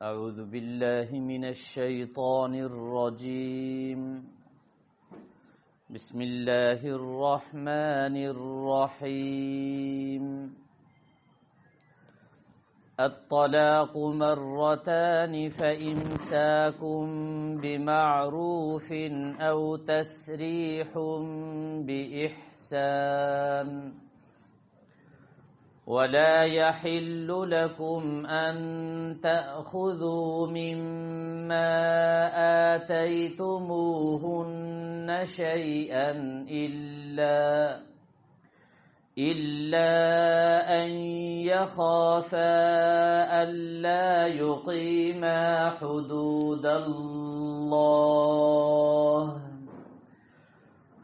أعوذ بالله من الشيطان الرجيم بسم الله الرحمن الرحيم الطلاق مرتان فإمساك بمعروف أو تسريح بإحسان ولا يحل لكم أن تأخذوا مما آتيتموهن شيئا إلا أن يخافا ألا يقيما حدود الله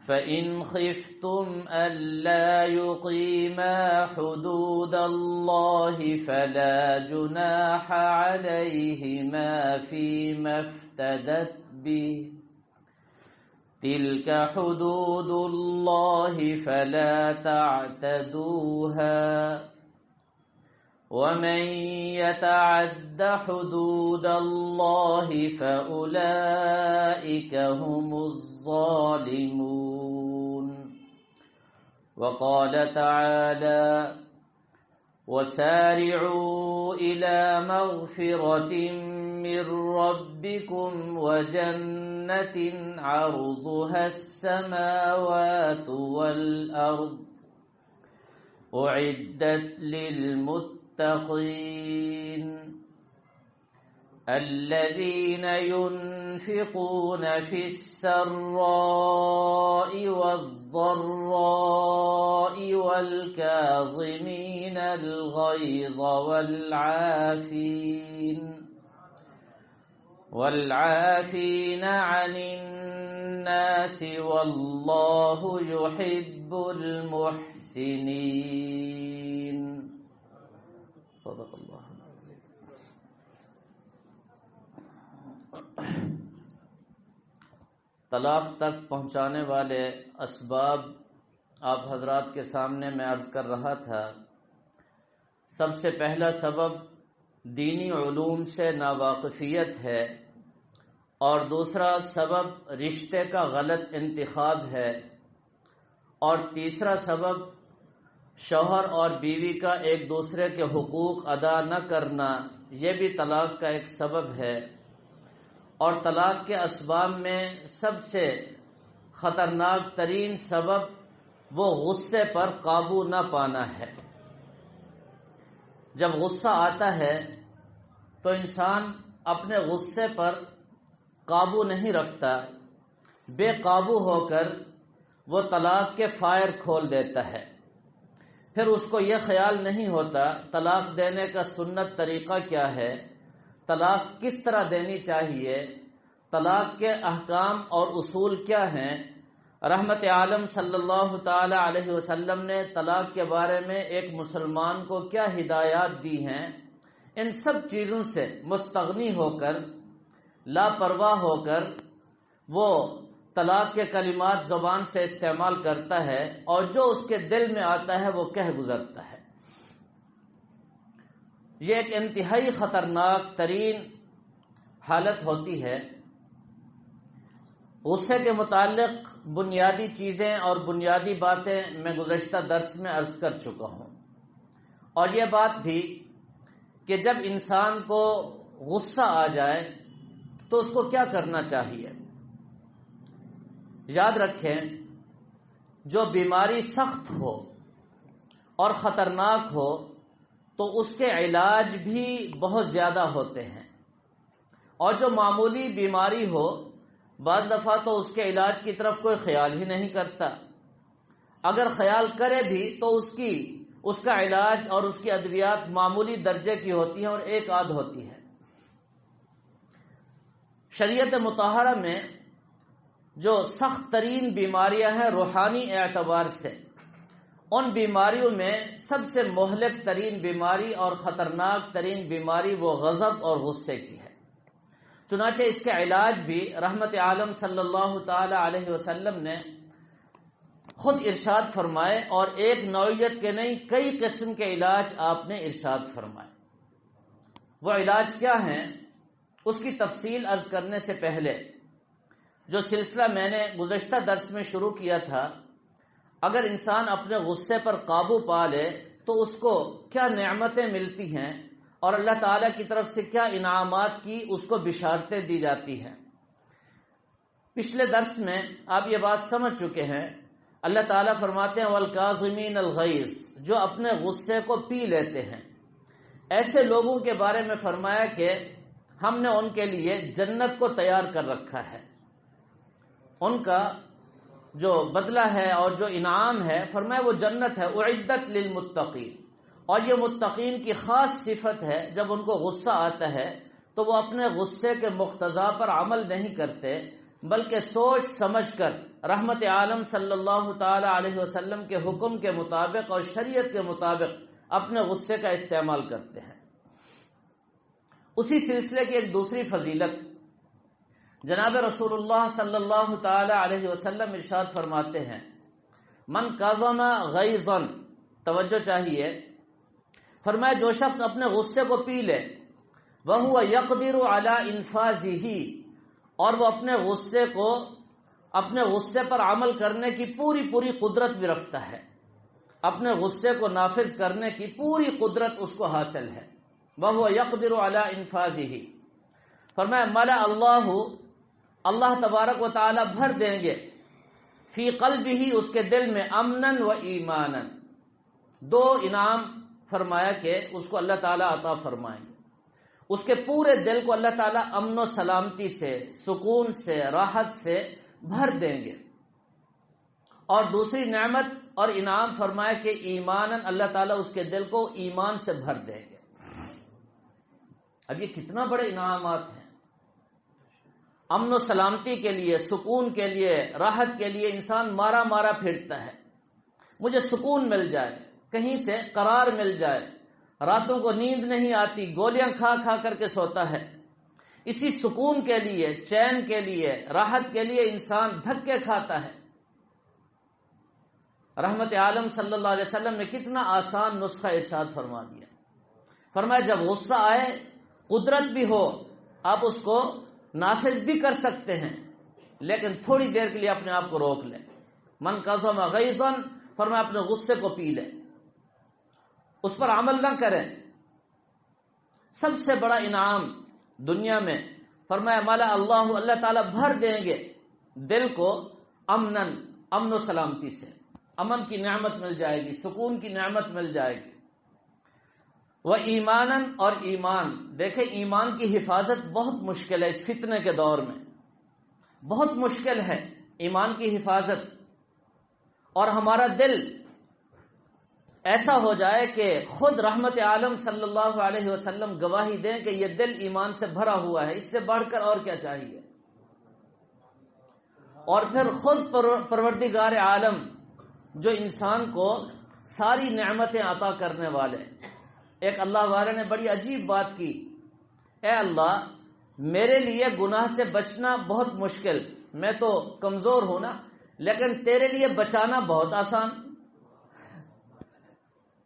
فإن خفتم ألا يقيما حدود الله فلا جناح عليهما فيما افتدت به تلك حدود الله فلا تعتدوها ومن يتعد حدود الله فأولئك هم الظالمون وقال تعالى وسارعوا إلى مغفرة من ربكم وجنة عرضها السماوات والأرض أعدت للمتقين الذين ينفقون في السراء والضراء والكاظمين الغيظ والعافين عن الناس والله يحب المحسنين صدق الله العظيم. طلاق تک پہنچانے والے اسباب آپ حضرات کے سامنے میں عرض کر رہا تھا. سب سے پہلا سبب دینی علوم سے ناواقفیت ہے اور دوسرا سبب رشتے کا غلط انتخاب ہے اور تیسرا سبب شوہر اور بیوی کا ایک دوسرے کے حقوق ادا نہ کرنا، یہ بھی طلاق کا ایک سبب ہے. اور طلاق کے اسباب میں سب سے خطرناک ترین سبب وہ غصے پر قابو نہ پانا ہے. جب غصہ آتا ہے تو انسان اپنے غصے پر قابو نہیں رکھتا، بے قابو ہو کر وہ طلاق کے فائر کھول دیتا ہے. پھر اس کو یہ خیال نہیں ہوتا طلاق دینے کا سنت طریقہ کیا ہے، طلاق کس طرح دینی چاہیے، طلاق کے احکام اور اصول کیا ہیں. رحمت عالم صلی اللہ تعالی علیہ وسلم نے طلاق کے بارے میں ایک مسلمان کو کیا ہدایات دی ہیں. ان سب چیزوں سے مستغنی ہو کر، لاپرواہ ہو کر وہ طلاق کے کلمات زبان سے استعمال کرتا ہے اور جو اس کے دل میں آتا ہے وہ کہہ گزرتا ہے. یہ ایک انتہائی خطرناک ترین حالت ہوتی ہے. غصے کے متعلق بنیادی چیزیں اور بنیادی باتیں میں گزشتہ درس میں عرض کر چکا ہوں، اور یہ بات بھی کہ جب انسان کو غصہ آ جائے تو اس کو کیا کرنا چاہیے. یاد رکھیں جو بیماری سخت ہو اور خطرناک ہو تو اس کے علاج بھی بہت زیادہ ہوتے ہیں، اور جو معمولی بیماری ہو بعض دفعہ تو اس کے علاج کی طرف کوئی خیال ہی نہیں کرتا. اگر خیال کرے بھی تو اس کا علاج اور اس کی ادویات معمولی درجے کی ہوتی ہیں اور ایک آدھ ہوتی ہے. شریعت مطہرہ میں جو سخت ترین بیماریاں ہیں روحانی اعتبار سے، ان بیماریوں میں سب سے مہلک ترین بیماری اور خطرناک ترین بیماری وہ غضب اور غصے کی ہے. چنانچہ اس کے علاج بھی رحمت عالم صلی اللہ تعالی علیہ وسلم نے خود ارشاد فرمائے، اور ایک نوعیت کے نہیں کئی قسم کے علاج آپ نے ارشاد فرمائے. وہ علاج کیا ہیں اس کی تفصیل عرض کرنے سے پہلے جو سلسلہ میں نے گزشتہ درس میں شروع کیا تھا، اگر انسان اپنے غصے پر قابو پا لے تو اس کو کیا نعمتیں ملتی ہیں اور اللہ تعالیٰ کی طرف سے کیا انعامات کی اس کو بشارتیں دی جاتی ہیں۔ پچھلے درس میں آپ یہ بات سمجھ چکے ہیں، اللہ تعالیٰ فرماتے ہیں وَالْكَاظِمِينَ الْغَيْظَ، جو اپنے غصے کو پی لیتے ہیں۔ ایسے لوگوں کے بارے میں فرمایا کہ ہم نے ان کے لیے جنت کو تیار کر رکھا ہے، ان کا جو بدلہ ہے اور جو انعام ہے فرمایا وہ جنت ہے، اعدت للمتقین۔ اور یہ متقین کی خاص صفت ہے، جب ان کو غصہ آتا ہے تو وہ اپنے غصے کے مقتضا پر عمل نہیں کرتے بلکہ سوچ سمجھ کر رحمت عالم صلی اللہ تعالی علیہ وسلم کے حکم کے مطابق اور شریعت کے مطابق اپنے غصے کا استعمال کرتے ہیں۔ اسی سلسلے کی ایک دوسری فضیلت، جناب رسول اللہ صلی اللہ تعالی علیہ وسلم ارشاد فرماتے ہیں من کظم غیظا، توجہ چاہیے، فرمایا جو شخص اپنے غصے کو پی لے وَهُوَ يَقْدِرُ عَلَىٰ إِنْفَاذِهِ، اور وہ اپنے غصے پر عمل کرنے کی پوری قدرت بھی رکھتا ہے، اپنے غصے کو نافذ کرنے کی پوری قدرت اس کو حاصل ہے۔ وَهُوَ يَقْدِرُ عَلَىٰ إِنْفَاذِهِ، فرمایا مَلَأَ اللہ تبارک و تعالی بھر دیں گے فی قلبہ، اس کے دل میں، امنن و ایمانن، دو انعام فرمایا کہ اس کو اللہ تعالیٰ عطا فرمائیں گے، اس کے پورے دل کو اللہ تعالیٰ امن و سلامتی سے، سکون سے، راحت سے بھر دیں گے۔ اور دوسری نعمت اور انعام فرمایا کہ ایمانن، اللہ تعالیٰ اس کے دل کو ایمان سے بھر دیں گے۔ اب یہ کتنا بڑے انعامات ہیں، امن و سلامتی کے لیے، سکون کے لیے، راحت کے لیے انسان مارا پھرتا ہے، مجھے سکون مل جائے، کہیں سے قرار مل جائے، راتوں کو نیند نہیں آتی، گولیاں کھا کر کے سوتا ہے۔ اسی سکون کے لیے، چین کے لیے، راحت کے لیے انسان دھکے کھاتا ہے۔ رحمت عالم صلی اللہ علیہ وسلم نے کتنا آسان نسخہ ارشاد فرما دیا، فرمایا جب غصہ آئے، قدرت بھی ہو، آپ اس کو نافذ بھی کر سکتے ہیں، لیکن تھوڑی دیر کے لیے اپنے آپ کو روک لیں۔ من کظم غیظا، فرمایا اپنے غصے کو پی لیں، اس پر عمل نہ کریں۔ سب سے بڑا انعام دنیا میں فرمایا مالا اللہ تعالیٰ بھر دیں گے دل کو امن و سلامتی سے، امن کی نعمت مل جائے گی، سکون کی نعمت مل جائے گی۔ وہ ایمانن، اور ایمان، دیکھیں ایمان کی حفاظت بہت مشکل ہے اس فتنے کے دور میں، بہت مشکل ہے ایمان کی حفاظت۔ اور ہمارا دل ایسا ہو جائے کہ خود رحمت عالم صلی اللہ علیہ وسلم گواہی دیں کہ یہ دل ایمان سے بھرا ہوا ہے، اس سے بڑھ کر اور کیا چاہیے۔ اور پھر خود پروردگار عالم جو انسان کو ساری نعمتیں عطا کرنے والے، ایک اللہ والے نے بڑی عجیب بات کی، اے اللہ میرے لیے گناہ سے بچنا بہت مشکل، میں تو کمزور ہوں نا، لیکن تیرے لیے بچانا بہت آسان،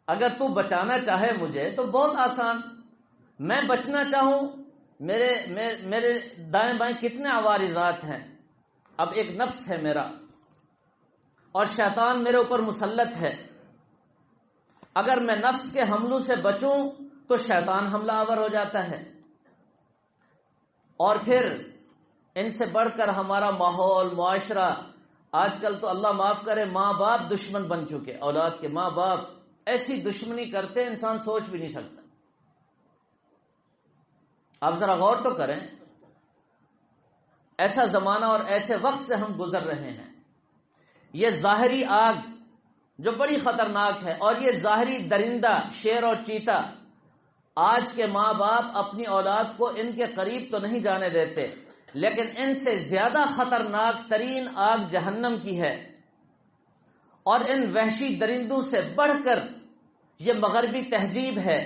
اگر تو بچانا چاہے مجھے تو بہت آسان، میں بچنا چاہوں، میرے دائیں بائیں کتنے عوارضات ہیں، اب ایک نفس ہے میرا اور شیطان میرے اوپر مسلط ہے، اگر میں نفس کے حملوں سے بچوں تو شیطان حملہ آور ہو جاتا ہے، اور پھر ان سے بڑھ کر ہمارا ماحول، معاشرہ، آج کل تو اللہ معاف کرے ماں باپ دشمن بن چکے، اولاد کے ماں باپ ایسی دشمنی کرتے انسان سوچ بھی نہیں سکتا۔ آپ ذرا غور تو کریں، ایسا زمانہ اور ایسے وقت سے ہم گزر رہے ہیں، یہ ظاہری آگ جو بڑی خطرناک ہے، اور یہ ظاہری درندہ شیر اور چیتا، آج کے ماں باپ اپنی اولاد کو ان کے قریب تو نہیں جانے دیتے، لیکن ان سے زیادہ خطرناک ترین آگ جہنم کی ہے، اور ان وحشی درندوں سے بڑھ کر یہ مغربی تہذیب ہے،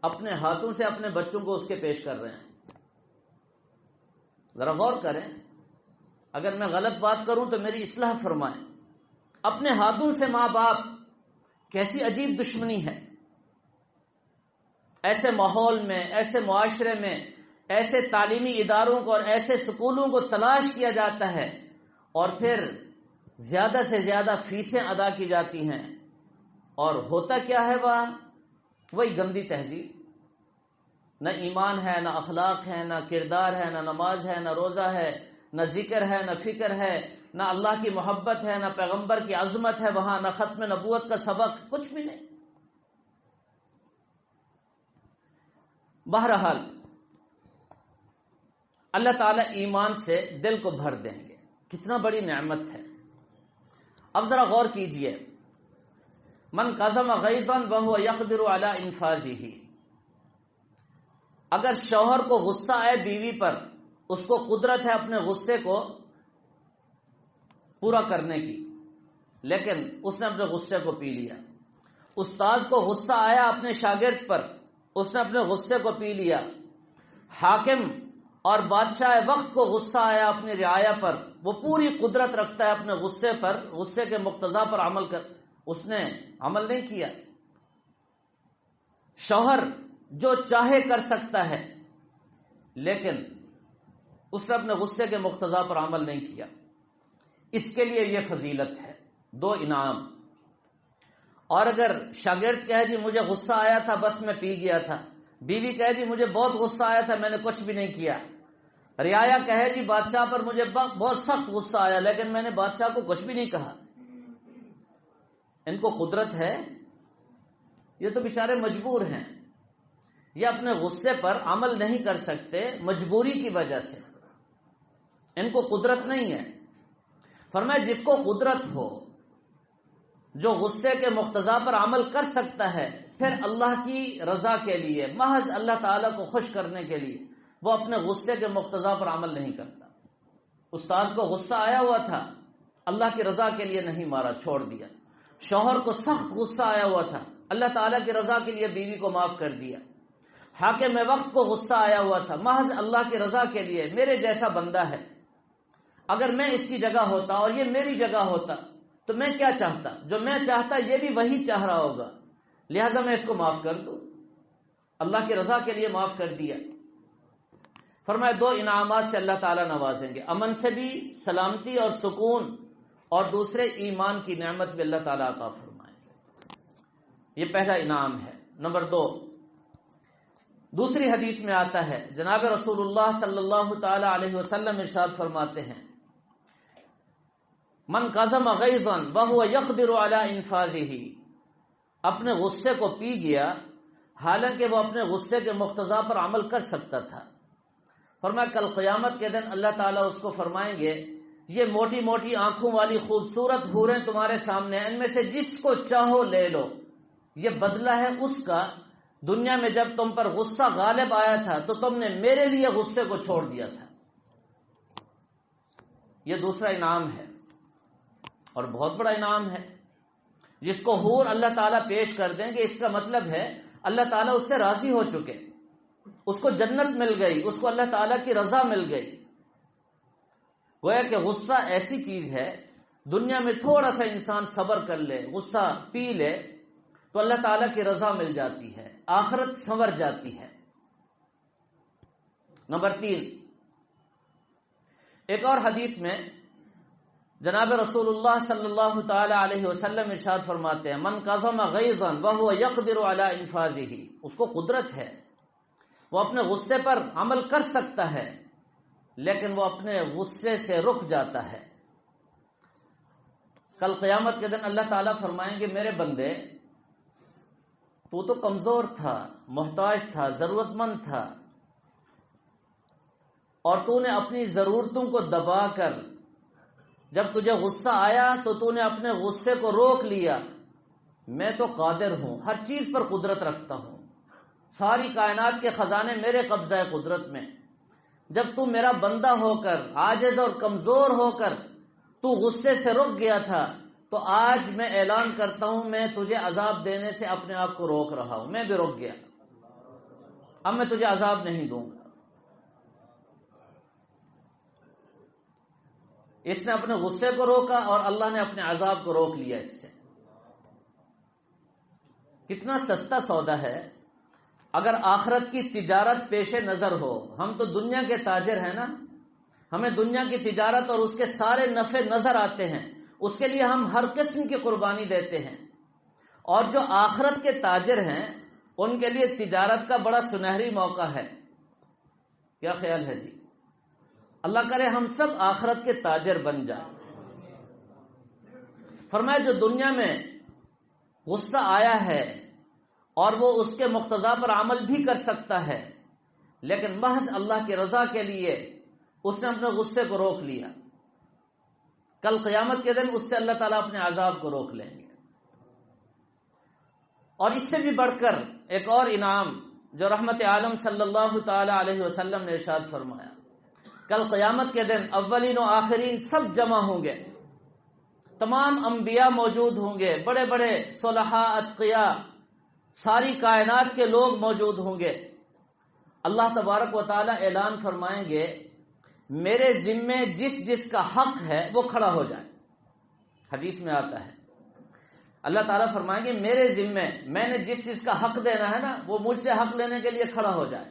اپنے ہاتھوں سے اپنے بچوں کو اس کے پیش کر رہے ہیں۔ ذرا غور کریں، اگر میں غلط بات کروں تو میری اصلاح فرمائیں، اپنے ہاتھوں سے ماں باپ، کیسی عجیب دشمنی ہے۔ ایسے ماحول میں، ایسے معاشرے میں، ایسے تعلیمی اداروں کو اور ایسے سکولوں کو تلاش کیا جاتا ہے اور پھر زیادہ سے زیادہ فیسیں ادا کی جاتی ہیں، اور ہوتا کیا ہے وہی گندی تہذیب. نہ ایمان ہے، نہ اخلاق ہے، نہ کردار ہے، نہ نماز ہے، نہ روزہ ہے، نہ ذکر ہے، نہ فکر ہے، نہ اللہ کی محبت ہے، نہ پیغمبر کی عظمت ہے وہاں، نہ ختم نبوت کا سبق، کچھ بھی نہیں. بہرحال اللہ تعالیٰ ایمان سے دل کو بھر دیں گے. کتنا بڑی نعمت ہے. اب ذرا غور کیجئے، من کظم غیظا وهو یقدر علی انفاذہ، اگر شوہر کو غصہ آئے بیوی پر، اس کو قدرت ہے اپنے غصے کو پورا کرنے کی، لیکن اس نے اپنے غصے کو پی لیا. استاذ کو غصہ آیا اپنے شاگرد پر، اس نے اپنے غصے کو پی لیا. حاکم اور بادشاہ وقت کو غصہ آیا اپنی رعایا پر، وہ پوری قدرت رکھتا ہے اپنے غصے پر، غصے کے مقتضا پر عمل کر، اس نے عمل نہیں کیا. شوہر جو چاہے کر سکتا ہے، لیکن اس نے اپنے غصے کے مقتضا پر عمل نہیں کیا. اس کے لیے یہ فضیلت ہے، 2 انعام. اور اگر شاگرد کہے جی مجھے غصہ آیا تھا بس میں پی گیا تھا، بیوی کہے جی مجھے بہت غصہ آیا تھا میں نے کچھ بھی نہیں کیا، رعایا کہے جی بادشاہ پر مجھے بہت سخت غصہ آیا لیکن میں نے بادشاہ کو کچھ بھی نہیں کہا. ان کو قدرت ہے، یہ تو بیچارے مجبور ہیں، یہ اپنے غصے پر عمل نہیں کر سکتے مجبوری کی وجہ سے، ان کو قدرت نہیں ہے. فرمایا جس کو قدرت ہو، جو غصے کے مقتضا پر عمل کر سکتا ہے، پھر اللہ کی رضا کے لیے، محض اللہ تعالیٰ کو خوش کرنے کے لیے وہ اپنے غصے کے مقتضا پر عمل نہیں کرتا. استاذ کو غصہ آیا ہوا تھا، اللہ کی رضا کے لیے نہیں مارا، چھوڑ دیا. شوہر کو سخت غصہ آیا ہوا تھا، اللہ تعالیٰ کی رضا کے لیے بیوی کو معاف کر دیا. حاکم وقت کو غصہ آیا ہوا تھا، محض اللہ کی رضا کے لیے، میرے جیسا بندہ ہے، اگر میں اس کی جگہ ہوتا اور یہ میری جگہ ہوتا تو میں کیا چاہتا، جو میں چاہتا یہ بھی وہی چاہ رہا ہوگا، لہذا میں اس کو معاف کر دوں. اللہ کی رضا کے لیے معاف کر دیا. فرمایا 2 انعامات سے اللہ تعالیٰ نوازیں گے، امن سے بھی، سلامتی اور سکون، اور دوسرے ایمان کی نعمت بھی اللہ تعالیٰ عطا فرمائیں گے. یہ پہلا انعام ہے. نمبر 2، دوسری حدیث میں آتا ہے، جناب رسول اللہ صلی اللہ تعالی علیہ وسلم ارشاد فرماتے ہیں، من کظم غیظا وهو یقدر علی انفاذہ، اپنے غصے کو پی گیا حالانکہ وہ اپنے غصے کے مقتضا پر عمل کر سکتا تھا. فرمایا کل قیامت کے دن اللہ تعالیٰ اس کو فرمائیں گے، یہ موٹی موٹی آنکھوں والی خوبصورت حوریں تمہارے سامنے ہیں، ان میں سے جس کو چاہو لے لو، یہ بدلہ ہے اس کا، دنیا میں جب تم پر غصہ غالب آیا تھا تو تم نے میرے لیے غصے کو چھوڑ دیا تھا. یہ دوسرا انعام ہے اور بہت بڑا انعام ہے. جس کو حور اللہ تعالیٰ پیش کر دیں گے، اس کا مطلب ہے اللہ تعالیٰ اس سے راضی ہو چکے، اس کو جنت مل گئی، اس کو اللہ تعالیٰ کی رضا مل گئی. گویا کہ غصہ ایسی چیز ہے، دنیا میں تھوڑا سا انسان صبر کر لے، غصہ پی لے تو اللہ تعالیٰ کی رضا مل جاتی ہے، آخرت سنور جاتی ہے. نمبر 3، ایک اور حدیث میں جناب رسول اللہ صلی اللہ تعالی علیہ وسلم ارشاد فرماتے ہیں، من کظم غیظا وهو یقدر علی انفاذہ، اس کو قدرت ہے، وہ اپنے غصے پر عمل کر سکتا ہے لیکن وہ اپنے غصے سے رک جاتا ہے. کل قیامت کے دن اللہ تعالیٰ فرمائیں گے، میرے بندے تو کمزور تھا، محتاج تھا، ضرورت مند تھا، اور تو نے اپنی ضرورتوں کو دبا کر، جب تجھے غصہ آیا تو نے اپنے غصے کو روک لیا. میں تو قادر ہوں، ہر چیز پر قدرت رکھتا ہوں، ساری کائنات کے خزانے میرے قبضہ قدرت میں. جب تو میرا بندہ ہو کر، عاجز اور کمزور ہو کر تو غصے سے رک گیا تھا، تو آج میں اعلان کرتا ہوں میں تجھے عذاب دینے سے اپنے آپ کو روک رہا ہوں، میں بھی رک گیا، اب میں تجھے عذاب نہیں دوں گا. اس نے اپنے غصے کو روکا اور اللہ نے اپنے عذاب کو روک لیا. اس سے کتنا سستا سودا ہے. اگر آخرت کی تجارت پیش نظر ہو، ہم تو دنیا کے تاجر ہیں نا، ہمیں دنیا کی تجارت اور اس کے سارے نفع نظر آتے ہیں، اس کے لیے ہم ہر قسم کی قربانی دیتے ہیں، اور جو آخرت کے تاجر ہیں ان کے لیے تجارت کا بڑا سنہری موقع ہے۔ کیا خیال ہے جی؟ اللہ کرے ہم سب آخرت کے تاجر بن جائیں۔ فرمایا جو دنیا میں غصہ آیا ہے اور وہ اس کے مقتضا پر عمل بھی کر سکتا ہے، لیکن محض اللہ کی رضا کے لیے اس نے اپنے غصے کو روک لیا، کل قیامت کے دن اس سے اللہ تعالیٰ اپنے عذاب کو روک لیں گے۔ اور اس سے بھی بڑھ کر ایک اور انعام جو رحمت عالم صلی اللہ تعالی علیہ وسلم نے ارشاد فرمایا، کل قیامت کے دن اولین و آخرین سب جمع ہوں گے، تمام انبیاء موجود ہوں گے، بڑے بڑے صلحاء اتقیاء، ساری کائنات کے لوگ موجود ہوں گے۔ اللہ تبارک و تعالی اعلان فرمائیں گے میرے ذمے جس جس کا حق ہے وہ کھڑا ہو جائے۔ حدیث میں آتا ہے اللہ تعالیٰ فرمائیں گے میرے ذمے میں نے جس جس کا حق دینا ہے نا وہ مجھ سے حق لینے کے لیے کھڑا ہو جائے۔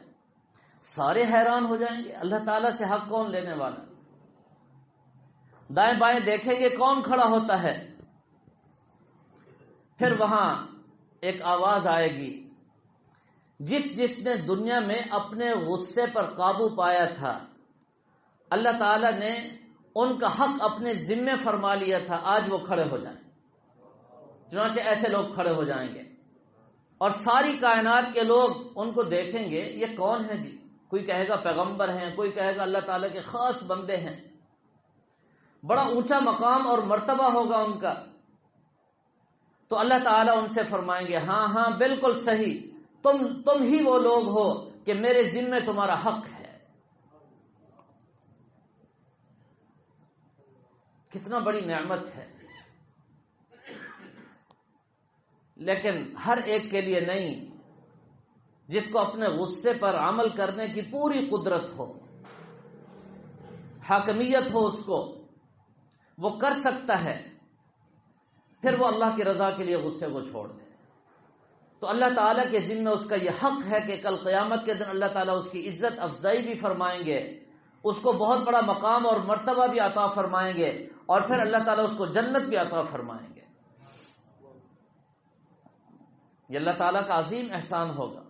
سارے حیران ہو جائیں گے، اللہ تعالیٰ سے حق کون لینے والا؟ دائیں بائیں دیکھیں گے کون کھڑا ہوتا ہے۔ پھر وہاں ایک آواز آئے گی، جس جس نے دنیا میں اپنے غصے پر قابو پایا تھا اللہ تعالیٰ نے ان کا حق اپنے ذمے فرما لیا تھا، آج وہ کھڑے ہو جائیں۔ چنانچہ ایسے لوگ کھڑے ہو جائیں گے اور ساری کائنات کے لوگ ان کو دیکھیں گے، یہ کون ہے جی؟ کوئی کہے گا پیغمبر ہیں، کوئی کہے گا اللہ تعالیٰ کے خاص بندے ہیں، بڑا اونچا مقام اور مرتبہ ہوگا ان کا۔ تو اللہ تعالیٰ ان سے فرمائیں گے ہاں ہاں بالکل صحیح، تم ہی وہ لوگ ہو کہ میرے ذمے تمہارا حق ہے۔ کتنا بڑی نعمت ہے، لیکن ہر ایک کے لیے نہیں۔ جس کو اپنے غصے پر عمل کرنے کی پوری قدرت ہو، حاکمیت ہو، اس کو وہ کر سکتا ہے، پھر وہ اللہ کی رضا کے لیے غصے کو چھوڑ دے۔ تو اللہ تعالیٰ کے ذمہ اس کا یہ حق ہے کہ کل قیامت کے دن اللہ تعالیٰ اس کی عزت افزائی بھی فرمائیں گے، اس کو بہت بڑا مقام اور مرتبہ بھی عطا فرمائیں گے، اور پھر اللہ تعالیٰ اس کو جنت بھی عطا فرمائیں گے۔ یہ اللہ تعالیٰ کا عظیم احسان ہوگا۔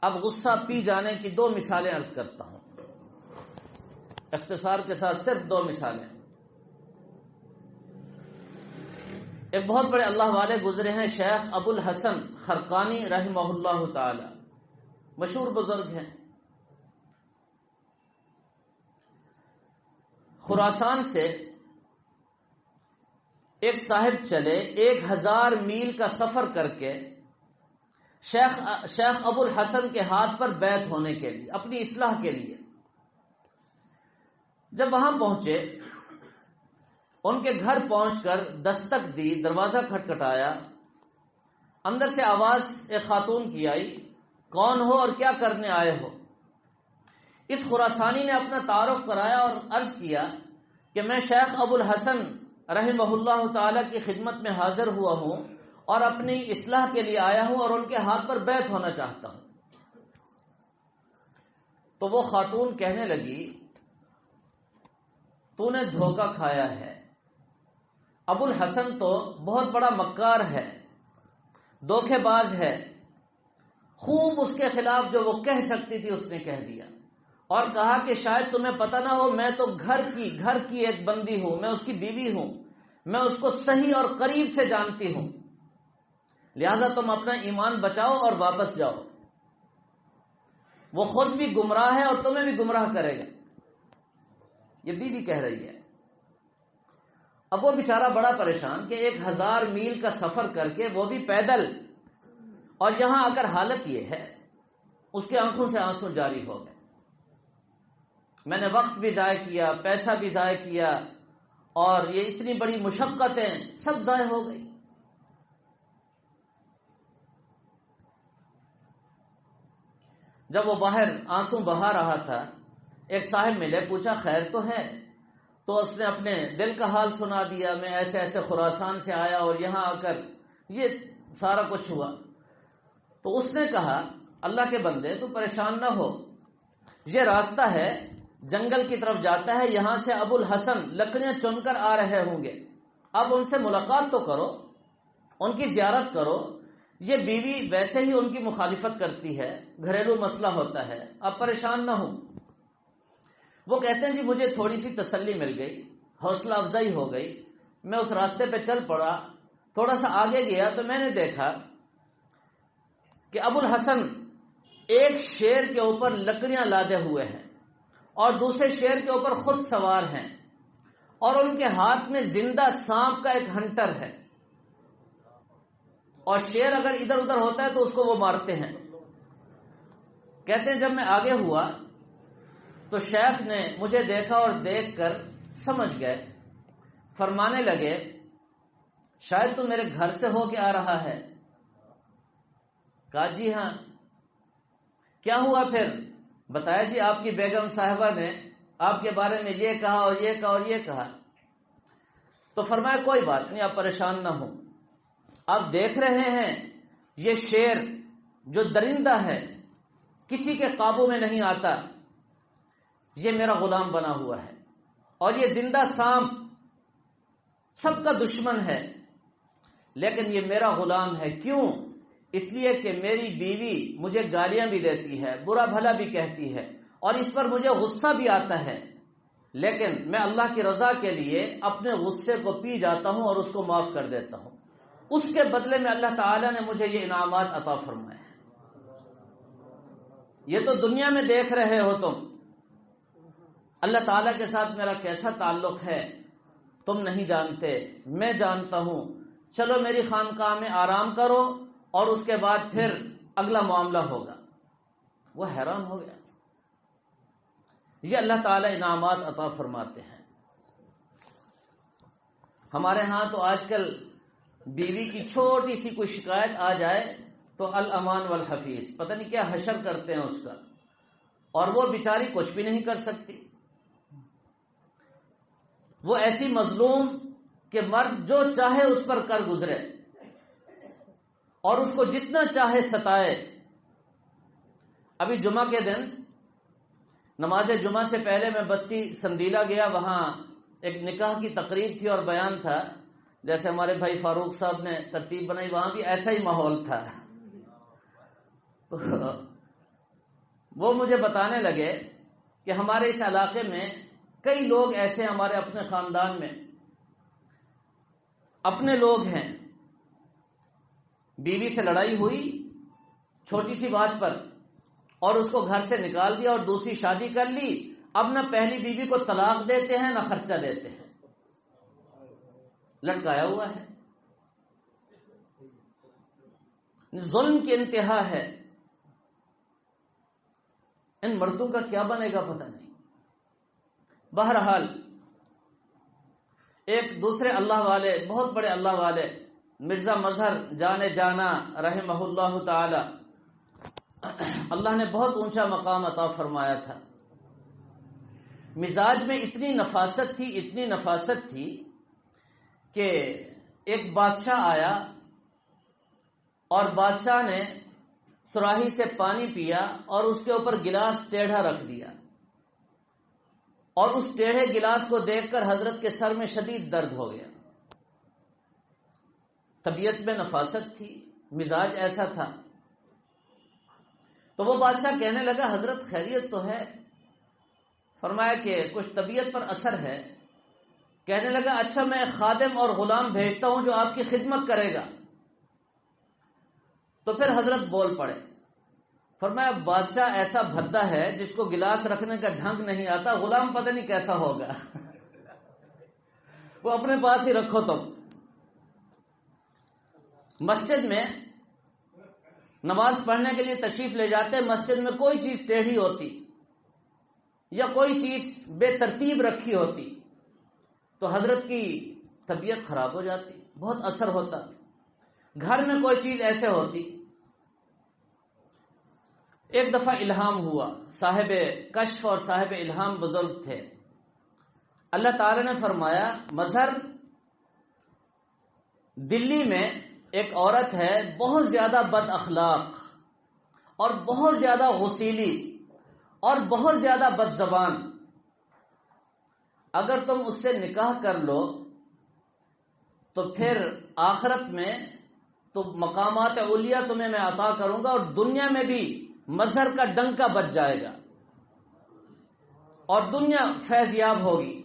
اب غصہ پی جانے کی دو مثالیں عرض کرتا ہوں، اختصار کے ساتھ صرف دو مثالیں۔ ایک بہت بڑے اللہ والے گزرے ہیں، شیخ ابو الحسن خرقانی رحمہ اللہ تعالی، مشہور بزرگ ہیں۔ خراسان سے ایک صاحب چلے 1000 میل کا سفر کر کے شیخ ابو الحسن کے ہاتھ پر بیعت ہونے کے لیے، اپنی اصلاح کے لیے۔ جب وہاں پہنچے، ان کے گھر پہنچ کر دستک دی، دروازہ کھٹکھٹایا، اندر سے آواز ایک خاتون کی آئی، کون ہو اور کیا کرنے آئے ہو؟ اس خراسانی نے اپنا تعارف کرایا اور عرض کیا کہ میں شیخ ابو الحسن رحمہ اللہ تعالی کی خدمت میں حاضر ہوا ہوں اور اپنی اصلاح کے لیے آیا ہوں اور ان کے ہاتھ پر بیعت ہونا چاہتا ہوں۔ تو وہ خاتون کہنے لگی تو نے دھوکہ کھایا ہے، ابو الحسن تو بہت بڑا مکار ہے، دھوکے باز ہے، خوب اس کے خلاف جو وہ کہہ سکتی تھی اس نے کہہ دیا، اور کہا کہ شاید تمہیں پتہ نہ ہو میں تو گھر کی ایک بندی ہوں، میں اس کی بیوی ہوں، میں اس کو صحیح اور قریب سے جانتی ہوں، لہذا تم اپنا ایمان بچاؤ اور واپس جاؤ۔ وہ خود بھی گمراہ ہے اور تمہیں بھی گمراہ کرے گا، یہ بیوی کہہ رہی ہے۔ اب وہ بیچارہ بڑا پریشان کہ 1000 میل کا سفر کر کے، وہ بھی پیدل، اور یہاں آ کر حالت یہ ہے، اس کی آنکھوں سے آنسو جاری ہو گئے۔ میں نے وقت بھی ضائع کیا، پیسہ بھی ضائع کیا، اور یہ اتنی بڑی مشقتیں سب ضائع ہو گئی۔ جب وہ باہر آنسو بہا رہا تھا، ایک صاحب ملے، پوچھا خیر تو ہے؟ تو اس نے اپنے دل کا حال سنا دیا، میں ایسے ایسے خراسان سے آیا اور یہاں آ کر یہ سارا کچھ ہوا۔ تو اس نے کہا اللہ کے بندے تو پریشان نہ ہو، یہ راستہ ہے جنگل کی طرف جاتا ہے، یہاں سے ابو الحسن لکڑیاں چن کر آ رہے ہوں گے، اب ان سے ملاقات تو کرو، ان کی زیارت کرو۔ یہ بیوی ویسے ہی ان کی مخالفت کرتی ہے، گھریلو مسئلہ ہوتا ہے، اب پریشان نہ ہو۔ وہ کہتے ہیں جی مجھے تھوڑی سی تسلی مل گئی، حوصلہ افزائی ہو گئی، میں اس راستے پہ چل پڑا، تھوڑا سا آگے گیا تو میں نے دیکھا کہ ابو الحسن ایک شیر کے اوپر لکڑیاں لادے ہوئے ہیں اور دوسرے شیر کے اوپر خود سوار ہیں، اور ان کے ہاتھ میں زندہ سانپ کا ایک ہنٹر ہے، اور شیر اگر ادھر ادھر ہوتا ہے تو اس کو وہ مارتے ہیں۔ کہتے ہیں جب میں آگے ہوا تو شیخ نے مجھے دیکھا اور دیکھ کر سمجھ گئے، فرمانے لگے شاید تو میرے گھر سے ہو کے آ رہا ہے۔ کہا جی ہاں۔ کیا ہوا پھر؟ بتایا جی آپ کی بیگم صاحبہ نے آپ کے بارے میں یہ کہا اور یہ کہا اور یہ کہا۔ تو فرمایا کوئی بات نہیں، آپ پریشان نہ ہو، آپ دیکھ رہے ہیں یہ شیر جو درندہ ہے کسی کے قابو میں نہیں آتا، یہ میرا غلام بنا ہوا ہے، اور یہ زندہ سانپ سب کا دشمن ہے، لیکن یہ میرا غلام ہے۔ کیوں؟ اس لیے کہ میری بیوی مجھے گالیاں بھی دیتی ہے، برا بھلا بھی کہتی ہے، اور اس پر مجھے غصہ بھی آتا ہے، لیکن میں اللہ کی رضا کے لیے اپنے غصے کو پی جاتا ہوں اور اس کو معاف کر دیتا ہوں۔ اس کے بدلے میں اللہ تعالیٰ نے مجھے یہ انعامات عطا فرمائے ہیں۔ یہ تو دنیا میں دیکھ رہے ہو تم، اللہ تعالیٰ کے ساتھ میرا کیسا تعلق ہے تم نہیں جانتے، میں جانتا ہوں۔ چلو میری خانقاہ میں آرام کرو اور اس کے بعد پھر اگلا معاملہ ہوگا۔ وہ حیران ہو گیا۔ یہ اللہ تعالیٰ انعامات عطا فرماتے ہیں۔ ہمارے ہاں تو آج کل بیوی کی چھوٹی سی کوئی شکایت آ جائے تو الامان والحفیظ، پتہ نہیں کیا حشر کرتے ہیں اس کا، اور وہ بیچاری کچھ بھی نہیں کر سکتی۔ وہ ایسی مظلوم کہ مرد جو چاہے اس پر کر گزرے اور اس کو جتنا چاہے ستائے۔ ابھی جمعہ کے دن نماز جمعہ سے پہلے میں بستی سندیلا گیا، وہاں ایک نکاح کی تقریب تھی اور بیان تھا، جیسے ہمارے بھائی فاروق صاحب نے ترتیب بنائی، وہاں بھی ایسا ہی ماحول تھا۔ وہ مجھے بتانے لگے کہ ہمارے اس علاقے میں کئی لوگ ایسے ہمارے اپنے خاندان میں اپنے لوگ ہیں، بیوی سے لڑائی ہوئی چھوٹی سی بات پر اور اس کو گھر سے نکال دیا اور دوسری شادی کر لی، اب نہ پہلی بیوی کو طلاق دیتے ہیں نہ خرچہ دیتے ہیں، لٹکایا ہوا ہے۔ ظلم کی انتہا ہے۔ ان مردوں کا کیا بنے گا پتہ نہیں۔ بہرحال ایک دوسرے اللہ والے، بہت بڑے اللہ والے، مرزا مظہر جانے جانا رحمہ اللہ تعالی، اللہ نے بہت اونچا مقام عطا فرمایا تھا۔ مزاج میں اتنی نفاست تھی، اتنی نفاست تھی کہ ایک بادشاہ آیا اور بادشاہ نے سراہی سے پانی پیا اور اس کے اوپر گلاس ٹیڑھا رکھ دیا، اور اس ٹیڑھے گلاس کو دیکھ کر حضرت کے سر میں شدید درد ہو گیا۔ طبیعت میں نفاست تھی، مزاج ایسا تھا۔ تو وہ بادشاہ کہنے لگا حضرت خیریت تو ہے؟ فرمایا کہ کچھ طبیعت پر اثر ہے۔ کہنے لگا اچھا میں خادم اور غلام بھیجتا ہوں جو آپ کی خدمت کرے گا۔ تو پھر حضرت بول پڑے، فرمایا بادشاہ ایسا بھدا ہے جس کو گلاس رکھنے کا ڈھنگ نہیں آتا، غلام پتہ نہیں کیسا ہوگا، وہ اپنے پاس ہی رکھو تم۔ مسجد میں نماز پڑھنے کے لیے تشریف لے جاتے، مسجد میں کوئی چیز ٹیڑھی ہوتی یا کوئی چیز بے ترتیب رکھی ہوتی تو حضرت کی طبیعت خراب ہو جاتی، بہت اثر ہوتا۔ گھر میں کوئی چیز ایسے ہوتی۔ ایک دفعہ الہام ہوا، صاحب کشف اور صاحب الہام بزرگ تھے، اللہ تعالی نے فرمایا مظہر دلی میں ایک عورت ہے بہت زیادہ بد اخلاق اور بہت زیادہ غسیلی اور بہت زیادہ بد زبان، اگر تم اس سے نکاح کر لو تو پھر آخرت میں تو مقامات علیہ تمہیں میں عطا کروں گا اور دنیا میں بھی مظہر کا ڈنکا بچ جائے گا اور دنیا فیض یاب ہوگی۔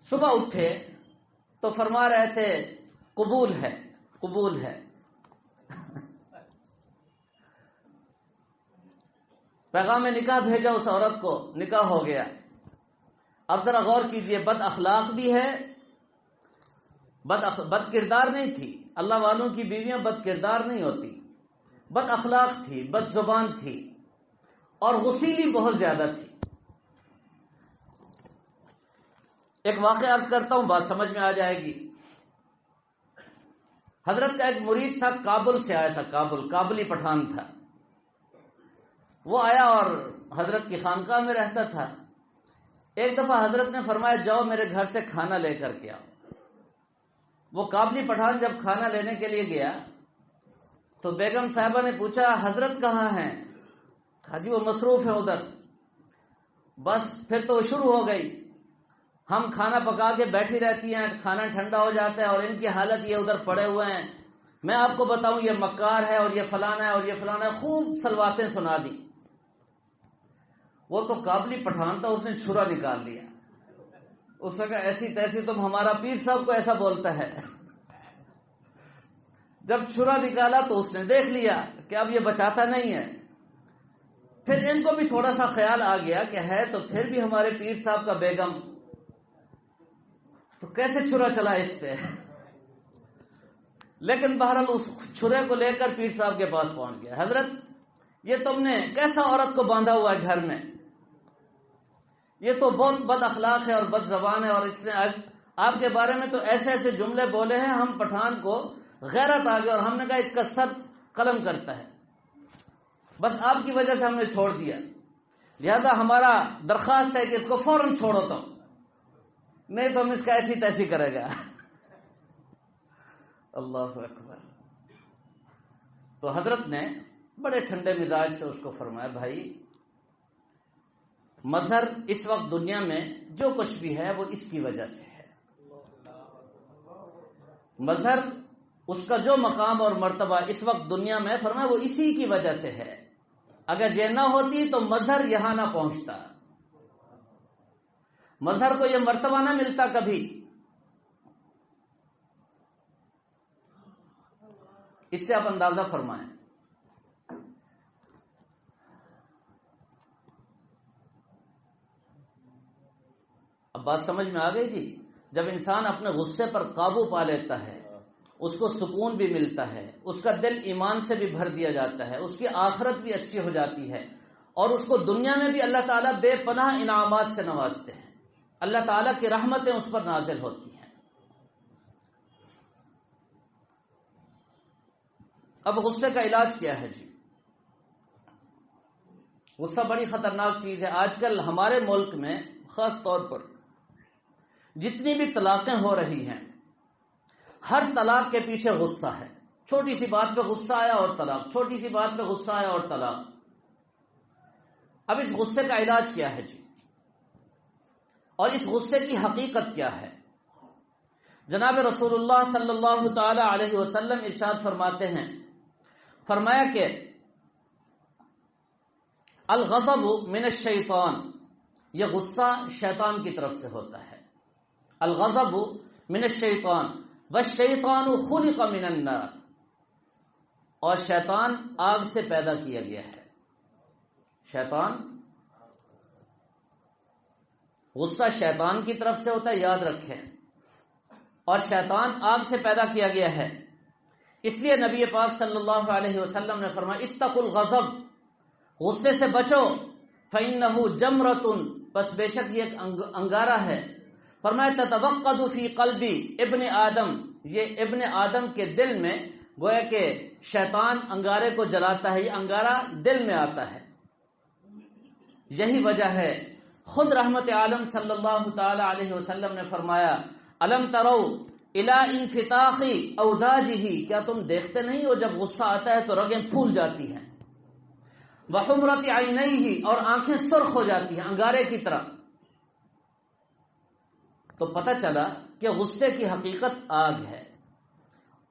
صبح اٹھے تو فرما رہے تھے قبول ہے قبول ہے۔ پیغام نکاح بھیجا اس عورت کو، نکاح ہو گیا۔ اب ذرا غور کیجئے، بد اخلاق بھی ہے، بد کردار نہیں تھی، اللہ والوں کی بیویاں بد کردار نہیں ہوتی، بد اخلاق تھی، بد زبان تھی اور غسیلی بہت زیادہ تھی۔ ایک واقعہ عرض کرتا ہوں، بات سمجھ میں آ جائے گی۔ حضرت کا ایک مرید تھا، کابل سے آیا تھا، کابلی پٹھان تھا۔ وہ آیا اور حضرت کی خانقاہ میں رہتا تھا۔ ایک دفعہ حضرت نے فرمایا جاؤ میرے گھر سے کھانا لے کر کے آؤ۔ وہ کابلی پٹھان جب کھانا لینے کے لیے گیا تو بیگم صاحبہ نے پوچھا حضرت کہاں ہیں؟ کہا جی وہ مصروف ہیں ادھر۔ بس پھر تو شروع ہو گئی، ہم کھانا پکا کے بیٹھی رہتی ہیں، کھانا ٹھنڈا ہو جاتا ہے اور ان کی حالت یہ ادھر پڑے ہوئے ہیں، میں آپ کو بتاؤں یہ مکار ہے اور یہ فلانا ہے اور یہ فلانا ہے، خوب سلواتیں سنا دی۔ وہ تو کابلی پٹھان تھا، اس نے چھرا نکال لیا، اس نے کہا ایسی تیسی تم ہمارا پیر صاحب کو ایسا بولتا ہے۔ جب چھرا نکالا تو اس نے دیکھ لیا کہ اب یہ بچاتا نہیں ہے۔ پھر ان کو بھی تھوڑا سا خیال آ گیا کہ ہے تو پھر بھی ہمارے پیر صاحب کا بیگم، تو کیسے چھرا چلا اس پہ۔ لیکن بہرحال اس چھرے کو لے کر پیر صاحب کے پاس پہنچ گیا۔ حضرت یہ تم نے کیسا عورت کو باندھا ہوا ہے گھر میں، یہ تو بہت بد اخلاق ہے اور بد زبان ہے، اور اس نے آپ کے بارے میں تو ایسے ایسے جملے بولے ہیں، ہم پٹھان کو غیرت آ گئی اور ہم نے کہا اس کا سر قلم کرتا ہے، بس آپ کی وجہ سے ہم نے چھوڑ دیا، لہذا ہمارا درخواست ہے کہ اس کو فوراً چھوڑو تم، نہیں تو ہم اس کا ایسی تیسی کرے گا۔ اللہ اکبر۔ تو حضرت نے بڑے ٹھنڈے مزاج سے اس کو فرمایا بھائی مظہر اس وقت دنیا میں جو کچھ بھی ہے وہ اس کی وجہ سے ہے، مظہر اس کا جو مقام اور مرتبہ اس وقت دنیا میں فرمایا وہ اسی کی وجہ سے ہے، اگر یہ نہ ہوتی تو مظہر یہاں نہ پہنچتا، مظہر کو یہ مرتبہ نہ ملتا کبھی۔ اس سے آپ اندازہ فرمائیں۔ اب بات سمجھ میں آ گئی جی؟ جب انسان اپنے غصے پر قابو پا لیتا ہے اس کو سکون بھی ملتا ہے، اس کا دل ایمان سے بھی بھر دیا جاتا ہے، اس کی آخرت بھی اچھی ہو جاتی ہے اور اس کو دنیا میں بھی اللہ تعالیٰ بے پناہ انعامات سے نوازتے ہیں، اللہ تعالیٰ کی رحمتیں اس پر نازل ہوتی ہیں۔ اب غصے کا علاج کیا ہے جی؟ غصہ بڑی خطرناک چیز ہے۔ آج کل ہمارے ملک میں خاص طور پر جتنی بھی طلاقیں ہو رہی ہیں، ہر طلاق کے پیچھے غصہ ہے، چھوٹی سی بات پہ غصہ آیا اور طلاق، چھوٹی سی بات پہ غصہ آیا اور طلاق۔ اب اس غصے کا علاج کیا ہے جی؟ اور اس غصے کی حقیقت کیا ہے؟ جناب رسول اللہ صلی اللہ تعالی علیہ وسلم ارشاد فرماتے ہیں، فرمایا کہ الغضب من الشیطان، یہ غصہ شیطان کی طرف سے ہوتا ہے۔ الغضب من الشیطان والشیطان خلق من النار، اور شیطان آگ سے پیدا کیا گیا ہے۔ شیطان، غصہ شیطان کی طرف سے ہوتا ہے، یاد رکھیں، اور شیطان آگ سے پیدا کیا گیا ہے۔ اس لیے نبی پاک صلی اللہ علیہ وسلم نے فرمایا اتقوا الغضب، غصے سے بچو، فإنہ جمرۃ، بس بے شک یہ ایک انگارہ ہے۔ فرمایا تتوقد فی قلبی ابن آدم، یہ ابن آدم کے دل میں گویا کہ شیطان انگارے کو جلاتا ہے، یہ انگارہ دل میں آتا ہے۔ یہی وجہ ہے خود رحمت عالم صلی اللہ تعالی علیہ وسلم نے فرمایا الم ترو الا انفتاخ اوداجہ، کیا تم دیکھتے نہیں ہو جب غصہ آتا ہے تو رگیں پھول جاتی ہیں، وحمرت عینیہ، اور آنکھیں سرخ ہو جاتی ہیں انگارے کی طرح. تو پتہ چلا کہ غصے کی حقیقت آگ ہے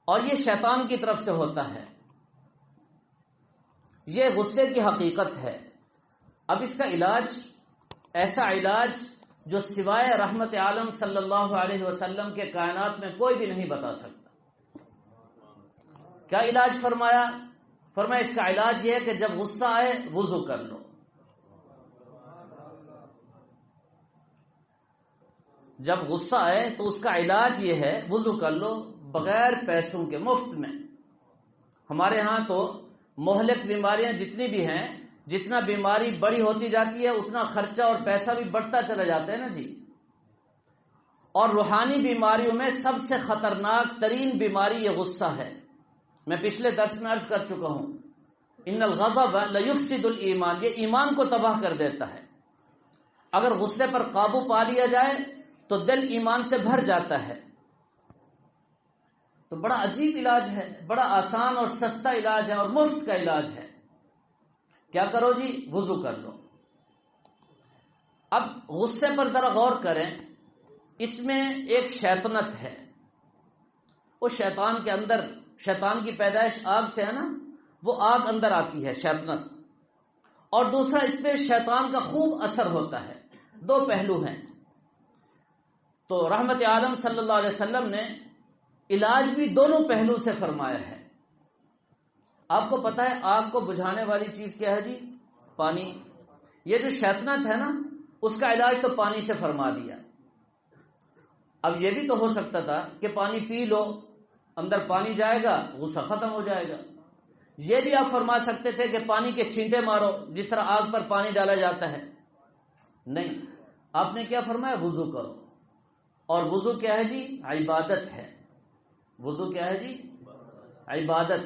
اور یہ شیطان کی طرف سے ہوتا ہے. یہ غصے کی حقیقت ہے. اب اس کا علاج، ایسا علاج جو سوائے رحمت عالم صلی اللہ علیہ وسلم کے کائنات میں کوئی بھی نہیں بتا سکتا. کیا علاج فرمایا؟ فرمایا اس کا علاج یہ ہے کہ جب غصہ آئے وضو کر لو. جب غصہ آئے تو اس کا علاج یہ ہے وضو کر لو، بغیر پیسوں کے، مفت میں. ہمارے ہاں تو مہلک بیماریاں جتنی بھی ہیں، جتنا بیماری بڑی ہوتی جاتی ہے اتنا خرچہ اور پیسہ بھی بڑھتا چلا جاتا ہے نا جی. اور روحانی بیماریوں میں سب سے خطرناک ترین بیماری یہ غصہ ہے. میں پچھلے درس میں عرض کر چکا ہوں، ان الغضب لیفسد الایمان، یہ ایمان کو تباہ کر دیتا ہے. اگر غصے پر قابو پا لیا جائے تو دل ایمان سے بھر جاتا ہے. تو بڑا عجیب علاج ہے، بڑا آسان اور سستا علاج ہے اور مفت کا علاج ہے. کیا کرو جی؟ وضو کر لو. اب غصے پر ذرا غور کریں، اس میں ایک شیطنت ہے. وہ شیطان کے اندر، شیطان کی پیدائش آگ سے ہے نا، وہ آگ اندر آتی ہے شیطنت. اور دوسرا اس پہ شیطان کا خوب اثر ہوتا ہے. دو پہلو ہیں. تو رحمت عالم صلی اللہ علیہ وسلم نے علاج بھی دونوں پہلو سے فرمایا ہے. آپ کو پتا ہے آگ کو بجھانے والی چیز کیا ہے جی؟ پانی. یہ جو شیطنت ہے نا، اس کا علاج تو پانی سے فرما دیا. اب یہ بھی تو ہو سکتا تھا کہ پانی پی لو، اندر پانی جائے گا، غصہ ختم ہو جائے گا. یہ بھی آپ فرما سکتے تھے کہ پانی کے چھینٹے مارو، جس طرح آگ پر پانی ڈالا جاتا ہے. نہیں، آپ نے کیا فرمایا؟ وضو کرو. اور وضو کیا ہے جی؟ عبادت ہے. وضو کیا ہے جی؟ عبادت.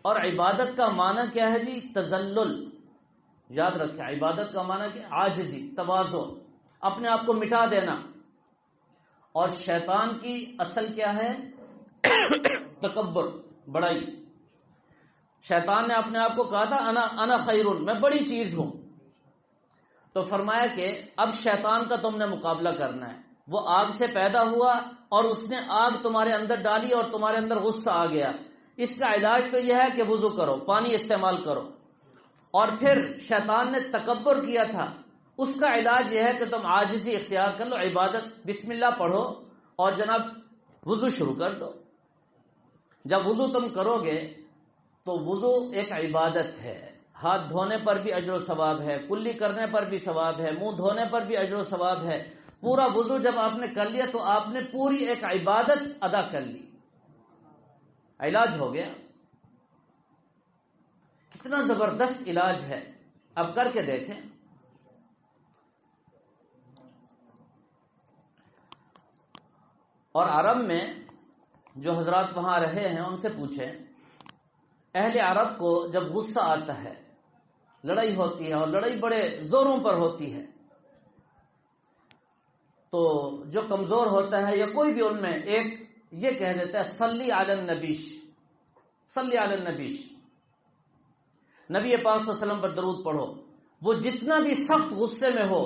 اور عبادت کا معنی کیا ہے جی؟ تذلل. یاد رکھیں، عبادت کا معنی کیا؟ عاجزی، تواضع، اپنے آپ کو مٹا دینا. اور شیطان کی اصل کیا ہے؟ تکبر، بڑائی. شیطان نے اپنے آپ کو کہا تھا انا خیر، میں بڑی چیز ہوں. تو فرمایا کہ اب شیطان کا تم نے مقابلہ کرنا ہے. وہ آگ سے پیدا ہوا اور اس نے آگ تمہارے اندر ڈالی اور تمہارے اندر غصہ آ گیا. اس کا علاج تو یہ ہے کہ وضو کرو، پانی استعمال کرو. اور پھر شیطان نے تکبر کیا تھا، اس کا علاج یہ ہے کہ تم عاجزی اختیار کر لو، عبادت، بسم اللہ پڑھو اور جناب وضو شروع کر دو. جب وضو تم کرو گے تو وضو ایک عبادت ہے. ہاتھ دھونے پر بھی اجر و ثواب ہے، کلی کرنے پر بھی ثواب ہے، منہ دھونے پر بھی اجر و ثواب ہے. پورا وضو جب آپ نے کر لیا تو آپ نے پوری ایک عبادت ادا کر لی. علاج ہو گیا. کتنا زبردست علاج ہے. اب کر کے دیکھیں. اور عرب میں جو حضرات وہاں رہے ہیں ان سے پوچھیں، اہل عرب کو جب غصہ آتا ہے، لڑائی ہوتی ہے اور لڑائی بڑے زوروں پر ہوتی ہے، تو جو کمزور ہوتا ہے یا کوئی بھی ان میں ایک یہ کہہ دیتا ہے صلی علی النبی، صلی علی النبی، نبی پاک صلی اللہ علیہ وسلم پر درود پڑھو. وہ جتنا بھی سخت غصے میں ہو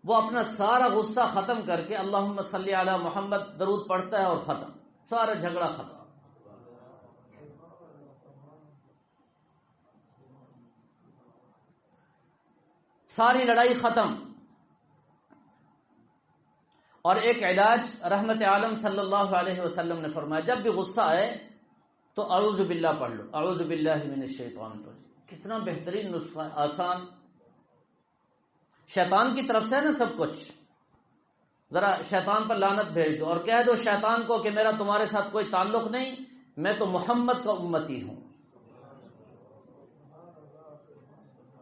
وہ اپنا سارا غصہ ختم کر کے اللہم صلی علی محمد درود پڑھتا ہے اور ختم، سارا جھگڑا ختم. ساری لڑائی ختم. اور ایک علاج رحمت عالم صلی اللہ علیہ وسلم نے فرمایا، جب بھی غصہ آئے تو اعوذ باللہ پڑھ لو، اعوذ باللہ من الشیطان الرجیم. کتنا بہترین نسخہ، آسان. شیطان کی طرف سے نا سب کچھ. ذرا شیطان پر لعنت بھیج دو اور کہہ دو شیطان کو کہ میرا تمہارے ساتھ کوئی تعلق نہیں، میں تو محمد کا امتی ہوں.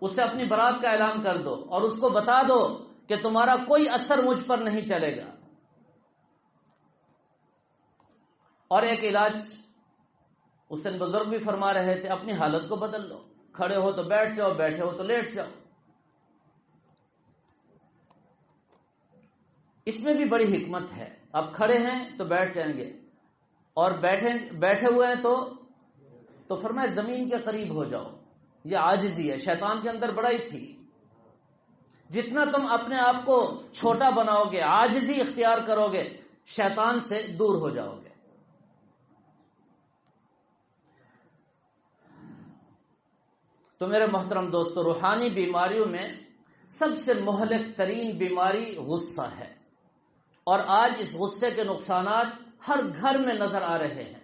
اسے اپنی برات کا اعلان کر دو اور اس کو بتا دو کہ تمہارا کوئی اثر مجھ پر نہیں چلے گا. اور ایک علاج حسین بزرگ بھی فرما رہے تھے، اپنی حالت کو بدل لو. کھڑے ہو تو بیٹھ جاؤ، بیٹھے ہو تو لیٹ جاؤ. اس میں بھی بڑی حکمت ہے. آپ کھڑے ہیں تو بیٹھ جائیں گے، اور بیٹھے ہوئے ہیں تو فرمایا زمین کے قریب ہو جاؤ. یہ عاجزی ہے. شیطان کے اندر بڑائی تھی. جتنا تم اپنے آپ کو چھوٹا بناؤ گے، عاجزی اختیار کرو گے، شیطان سے دور ہو جاؤ گے. تو میرے محترم دوستو، روحانی بیماریوں میں سب سے مہلک ترین بیماری غصہ ہے، اور آج اس غصے کے نقصانات ہر گھر میں نظر آ رہے ہیں.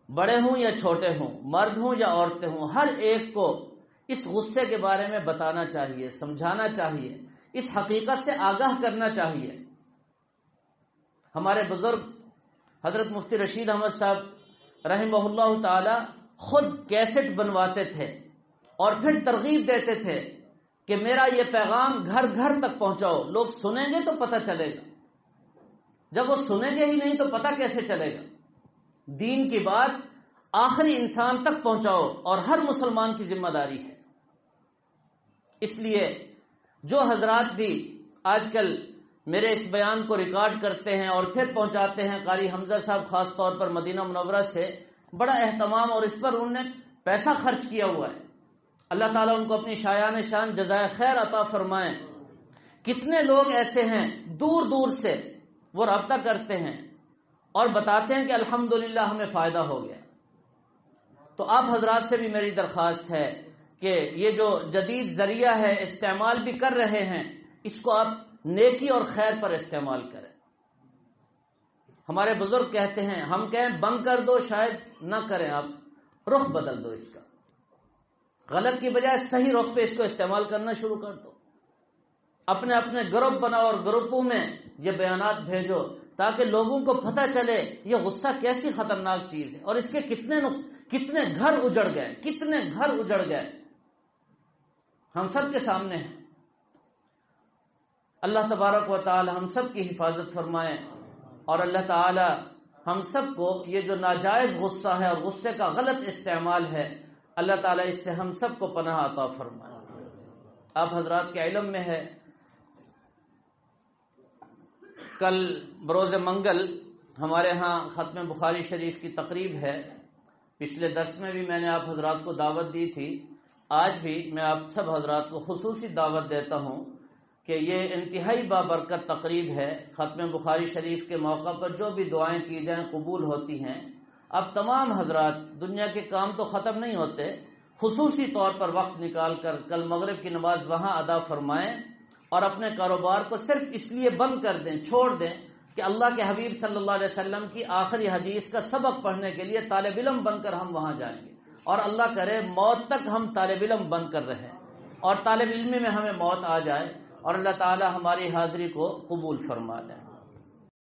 بڑے ہوں یا چھوٹے ہوں، مرد ہوں یا عورتیں ہوں، ہر ایک کو اس غصے کے بارے میں بتانا چاہیے، سمجھانا چاہیے، اس حقیقت سے آگاہ کرنا چاہیے. ہمارے بزرگ حضرت مفتی رشید احمد صاحب رحمہ اللہ تعالی خود کیسٹ بنواتے تھے اور پھر ترغیب دیتے تھے کہ میرا یہ پیغام گھر گھر تک پہنچاؤ. لوگ سنیں گے تو پتہ چلے گا، جب وہ سنیں گے ہی نہیں تو پتہ کیسے چلے گا. دین کی بات آخری انسان تک پہنچاؤ، اور ہر مسلمان کی ذمہ داری ہے. اس لیے جو حضرات بھی آج کل میرے اس بیان کو ریکارڈ کرتے ہیں اور پھر پہنچاتے ہیں، قاری حمزہ صاحب خاص طور پر مدینہ منورہ سے بڑا اہتمام اور اس پر انہوں نے پیسہ خرچ کیا ہوا ہے. اللہ تعالیٰ ان کو اپنی شایان شان جزائے خیر عطا فرمائیں. کتنے لوگ ایسے ہیں دور دور سے وہ رابطہ کرتے ہیں اور بتاتے ہیں کہ الحمدللہ ہمیں فائدہ ہو گیا. تو آپ حضرات سے بھی میری درخواست ہے کہ یہ جو جدید ذریعہ ہے استعمال بھی کر رہے ہیں، اس کو آپ نیکی اور خیر پر استعمال کریں. ہمارے بزرگ کہتے ہیں، ہم کہیں بند کر دو شاید نہ کریں، آپ رخ بدل دو، اس کا غلط کی بجائے صحیح رخ پہ اس کو استعمال کرنا شروع کر دو. اپنے اپنے گروپ بناؤ اور گروپوں میں یہ بیانات بھیجو تاکہ لوگوں کو پتہ چلے یہ غصہ کیسی خطرناک چیز ہے اور اس کے کتنے گھر اجڑ گئے، کتنے گھر اجڑ گئے ہم سب کے سامنے ہیں. اللہ تبارک و تعالی ہم سب کی حفاظت فرمائے، اور اللہ تعالی ہم سب کو یہ جو ناجائز غصہ ہے اور غصے کا غلط استعمال ہے، اللہ تعالی اس سے ہم سب کو پناہ عطا فرمائے. آپ حضرات کے علم میں ہے، کل بروز منگل ہمارے ہاں ختم بخاری شریف کی تقریب ہے. پچھلے درس میں بھی میں نے آپ حضرات کو دعوت دی تھی، آج بھی میں آپ سب حضرات کو خصوصی دعوت دیتا ہوں کہ یہ انتہائی بابرکت تقریب ہے. ختم بخاری شریف کے موقع پر جو بھی دعائیں کی جائیں قبول ہوتی ہیں. اب تمام حضرات، دنیا کے کام تو ختم نہیں ہوتے، خصوصی طور پر وقت نکال کر کل مغرب کی نماز وہاں ادا فرمائیں اور اپنے کاروبار کو صرف اس لیے بند کر دیں، چھوڑ دیں کہ اللہ کے حبیب صلی اللہ علیہ وسلم کی آخری حدیث کا سبق پڑھنے کے لیے طالب علم بن کر ہم وہاں جائیں گے، اور اللہ کرے موت تک ہم طالب علم بن کر رہیں اور طالب علم میں ہمیں موت آ جائے، اور اللہ تعالی ہماری حاضری کو قبول فرما لے.